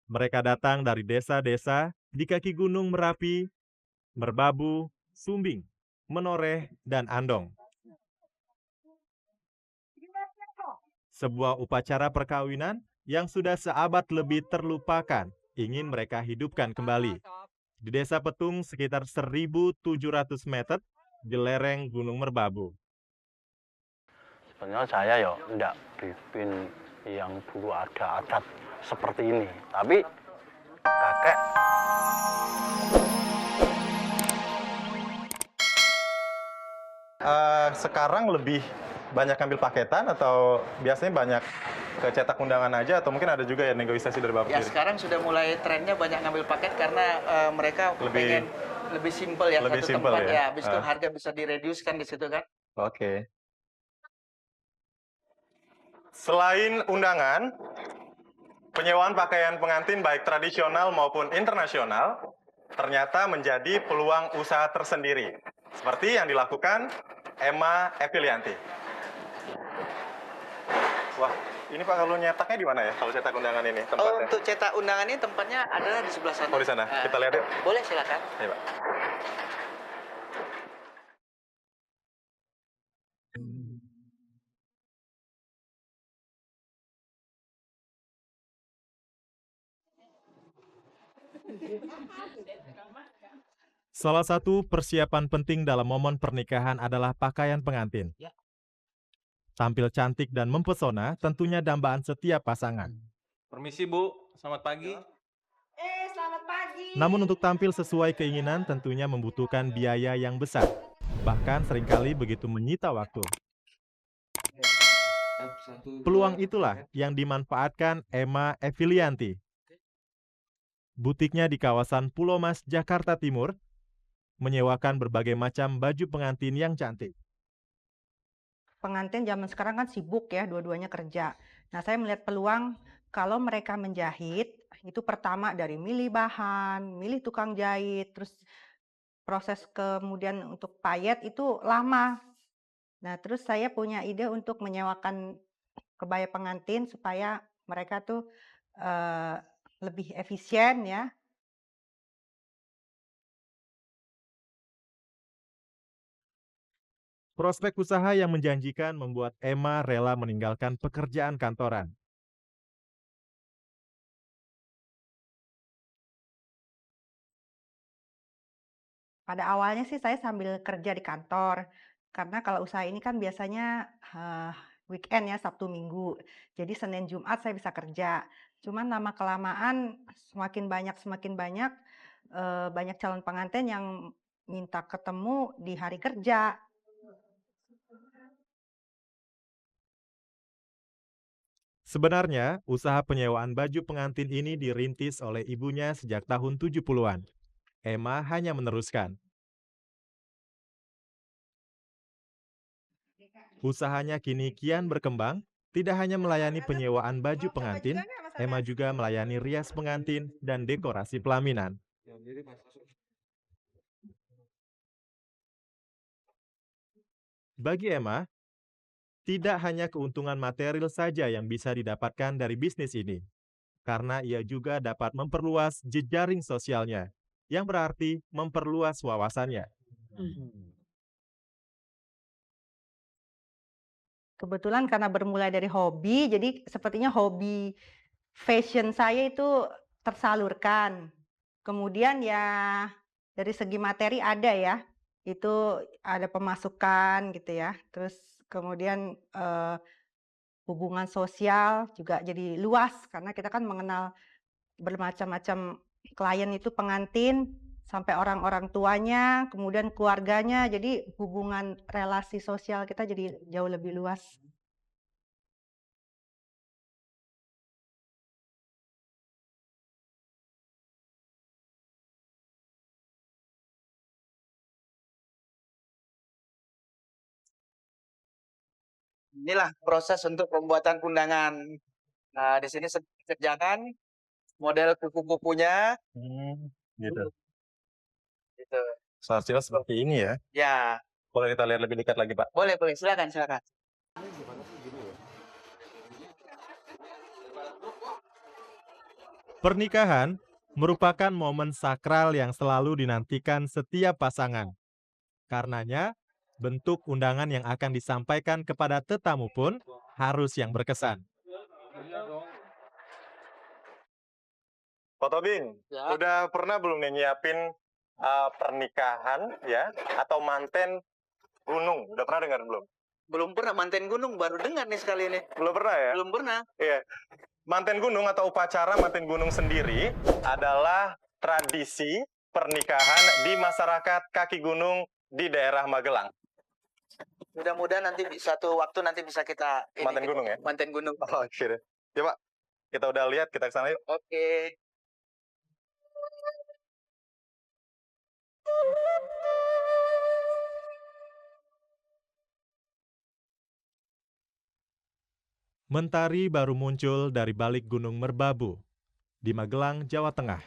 Mereka datang dari desa-desa di kaki Gunung Merapi, Merbabu, Sumbing, Menoreh, dan Andong. Sebuah upacara perkawinan yang sudah seabad lebih terlupakan ingin mereka hidupkan kembali. Di Desa Petung sekitar 1.700 meter di lereng Gunung Merbabu. Sebenarnya saya ya enggak bikin yang dulu ada adat seperti ini. Tapi kakek Sekarang lebih banyak ambil paketan atau biasanya banyak ke cetak undangan aja atau mungkin ada juga ya negosiasi dari Bapak Ya sendiri? sekarang sudah mulai trennya banyak ngambil paket karena mereka Lebih- pengen lebih simpel ya lebih satu simpel tempat ya? ya. Habis itu Ah. harga bisa direduce kan di situ kan. Oke. Selain undangan, penyewaan pakaian pengantin baik tradisional maupun internasional ternyata menjadi peluang usaha tersendiri. Seperti yang dilakukan Emma Evilianti. Wah, ini Pak kalau nyetaknya di mana ya? Kalau cetak undangan ini Oh, tempatnya? untuk cetak undangan ini tempatnya adalah di sebelah sana. Oh, di sana. Kita lihat yuk. Boleh silakan. Ayo, Pak. Salah satu persiapan penting dalam momen pernikahan adalah pakaian pengantin. Tampil cantik dan mempesona tentunya dambaan setiap pasangan. Permisi Bu, selamat pagi. Selamat pagi. Namun untuk tampil sesuai keinginan tentunya membutuhkan biaya yang besar. Bahkan seringkali begitu menyita waktu. Peluang itulah yang dimanfaatkan Emma Evilianti. Butiknya di kawasan Pulau Mas, Jakarta Timur, menyewakan berbagai macam baju pengantin yang cantik. Pengantin zaman sekarang kan sibuk ya, dua-duanya kerja. Nah, saya melihat peluang kalau mereka menjahit, itu pertama dari milih bahan, milih tukang jahit, terus proses kemudian untuk payet itu lama. Nah, terus saya punya ide untuk menyewakan kebaya pengantin supaya mereka tuh eh, lebih efisien ya. Prospek usaha yang menjanjikan membuat Emma rela meninggalkan pekerjaan kantoran. Pada awalnya sih saya sambil kerja di kantor, karena kalau usaha ini kan biasanya weekend ya, Sabtu Minggu. Jadi Senin Jumat saya bisa kerja. Cuman lama-kelamaan semakin banyak banyak calon pengantin yang minta ketemu di hari kerja. Sebenarnya, usaha penyewaan baju pengantin ini dirintis oleh ibunya sejak tahun 70-an. Emma hanya meneruskan. Usahanya kini kian berkembang, tidak hanya melayani penyewaan baju pengantin, Emma juga melayani rias pengantin dan dekorasi pelaminan. Bagi Emma, tidak hanya keuntungan material saja yang bisa didapatkan dari bisnis ini, karena ia juga dapat memperluas jejaring sosialnya, yang berarti memperluas wawasannya. Kebetulan karena bermulai dari hobi, jadi sepertinya hobi fashion saya itu tersalurkan. Kemudian ya dari segi materi ada ya, itu ada pemasukan gitu ya. Terus kemudian hubungan sosial juga jadi luas karena kita kan mengenal bermacam-macam klien itu pengantin sampai orang-orang tuanya, kemudian keluarganya. Jadi hubungan relasi sosial kita jadi jauh lebih luas. Inilah proses untuk pembuatan undangan. Nah, di sini kerjakan model kupu-kupunya Gitu. gitu. Seharusnya seperti ini ya. Ya, Boleh kita lihat lebih dekat lagi, Pak? boleh silakan. Pernikahan merupakan momen sakral yang selalu dinantikan setiap pasangan. Karenanya, bentuk undangan yang akan disampaikan kepada tetamu pun harus yang berkesan. Pak Tobing, Ya. udah pernah belum nih nyiapin pernikahan ya atau manten gunung? Udah pernah dengar belum? Belum pernah manten gunung, baru dengar nih sekali ini. Belum pernah ya? Belum pernah. Iya. Manten gunung atau upacara manten gunung sendiri adalah tradisi pernikahan di masyarakat kaki gunung di daerah Magelang. Mudah-mudahan nanti satu waktu nanti bisa kita Manten gunung ya? Manten gunung. Oh, oke deh. Ya Pak, kita udah lihat, kita ke sana yuk. Oke. Mentari baru muncul dari balik Gunung Merbabu di Magelang, Jawa Tengah.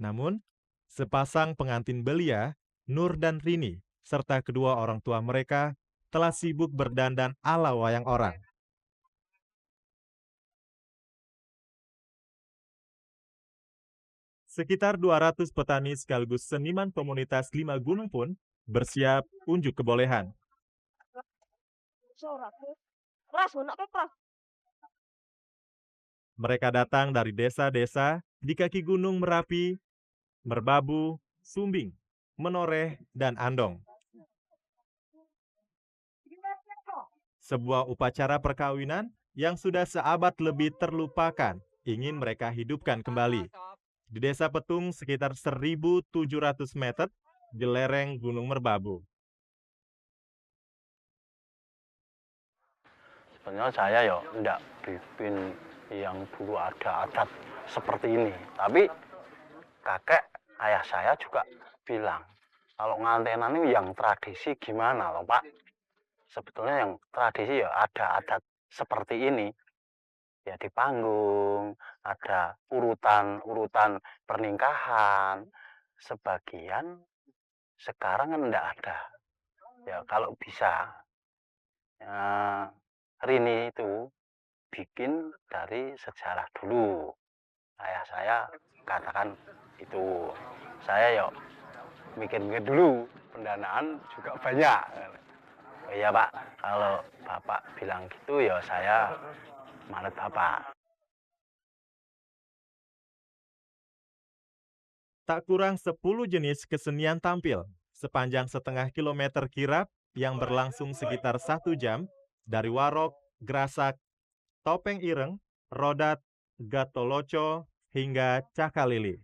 Namun, sepasang pengantin belia, Nur dan Rini, serta kedua orang tua mereka telah sibuk berdandan ala wayang orang. Sekitar 200 petani sekaligus seniman komunitas 5 gunung pun bersiap unjuk kebolehan. Mereka datang dari desa-desa di kaki Gunung Merapi, Merbabu, Sumbing, Menoreh, dan Andong. Sebuah upacara perkawinan yang sudah seabad lebih terlupakan ingin mereka hidupkan kembali. Di Desa Petung sekitar 1.700 meter di lereng Gunung Merbabu. Sebenarnya saya ya enggak bikin yang dulu ada adat seperti ini. Tapi kakek ayah saya juga bilang, kalau ngantenan ini yang tradisi gimana loh Pak? Sebetulnya yang tradisi ya ada adat seperti ini. Ya di panggung, ada urutan pernikahan. Sebagian sekarang kan enggak ada. Ya kalau bisa, Rini itu bikin dari sejarah dulu. Ayah saya katakan itu. Saya ya mikir-mikir dulu, pendanaan juga banyak. Oh iya Pak, kalau Bapak bilang gitu ya saya manut Bapak. Tak kurang 10 jenis kesenian tampil sepanjang setengah kilometer kirap yang berlangsung sekitar 1 jam dari warok, gerasak, topeng ireng, rodat, gatoloco, hingga cakalili.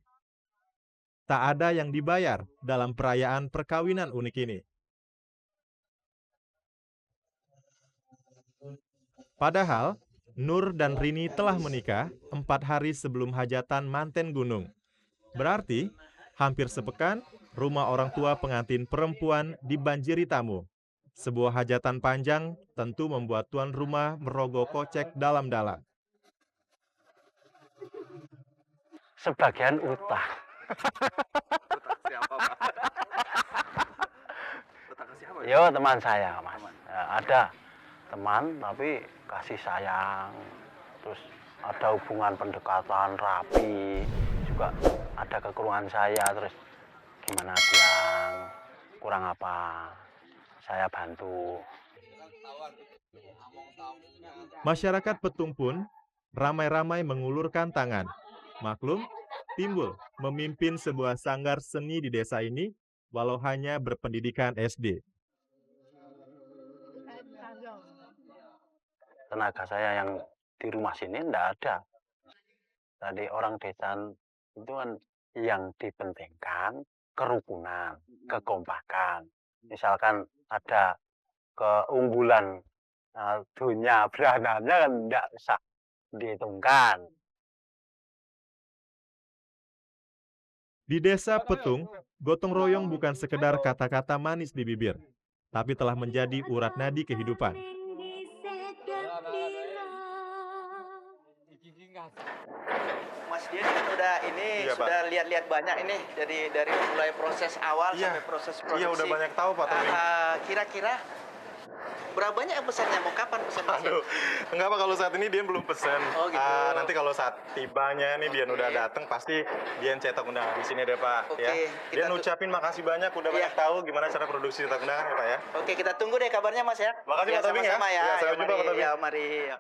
Tak ada yang dibayar dalam perayaan perkawinan unik ini. Padahal, Nur dan Rini telah menikah 4 hari sebelum hajatan manten gunung. Berarti, hampir sepekan, rumah orang tua pengantin perempuan dibanjiri tamu. Sebuah hajatan panjang tentu membuat tuan rumah merogoh kocek dalam-dalam. Sebagian utang. Siapa, Pak? Utang ke siapa? Yo teman saya Mas. Ya, ada teman tapi kasih sayang. Terus ada hubungan pendekatan rapi. Juga ada kekurangan saya. Terus gimana bilang kurang apa? Saya bantu. Masyarakat Petung pun ramai-ramai mengulurkan tangan. Maklum, Timbul memimpin sebuah sanggar seni di desa ini walau hanya berpendidikan SD. Tenaga saya yang di rumah sini enggak ada. Tadi orang desa itu kan yang dipentingkan kerukunan, kekompakan. Misalkan ada keunggulan dunia berananya kan enggak bisa dihitungkan. Di desa Petung, gotong royong bukan sekedar kata-kata manis di bibir, tapi telah menjadi urat nadi kehidupan. Mas Dian kan udah ini Iya, Pak. sudah lihat-lihat banyak ini dari mulai proses awal Iya. sampai proses produksi. Iya, udah banyak tahu Pak Tommy. Kira-kira Berapa banyak yang pesannya? Mau kapan pesan Mas? Aduh, enggak apa kalau saat ini Dian belum pesen. Oh, gitu. Nanti kalau saat tibanya nih Dian udah datang pasti Dian cetak undangan di sini deh Pak. Oke, Ya. kita Dian ucapin makasih banyak udah banyak tahu gimana cara produksi cetak undangan ya Pak ya. Oke, kita tunggu deh kabarnya Mas ya. Makasih Pak Tobing ya. sama-sama ya. Ya, sampai Ya, jumpa, Pak mari. Tobing. Ya, mari. Ya.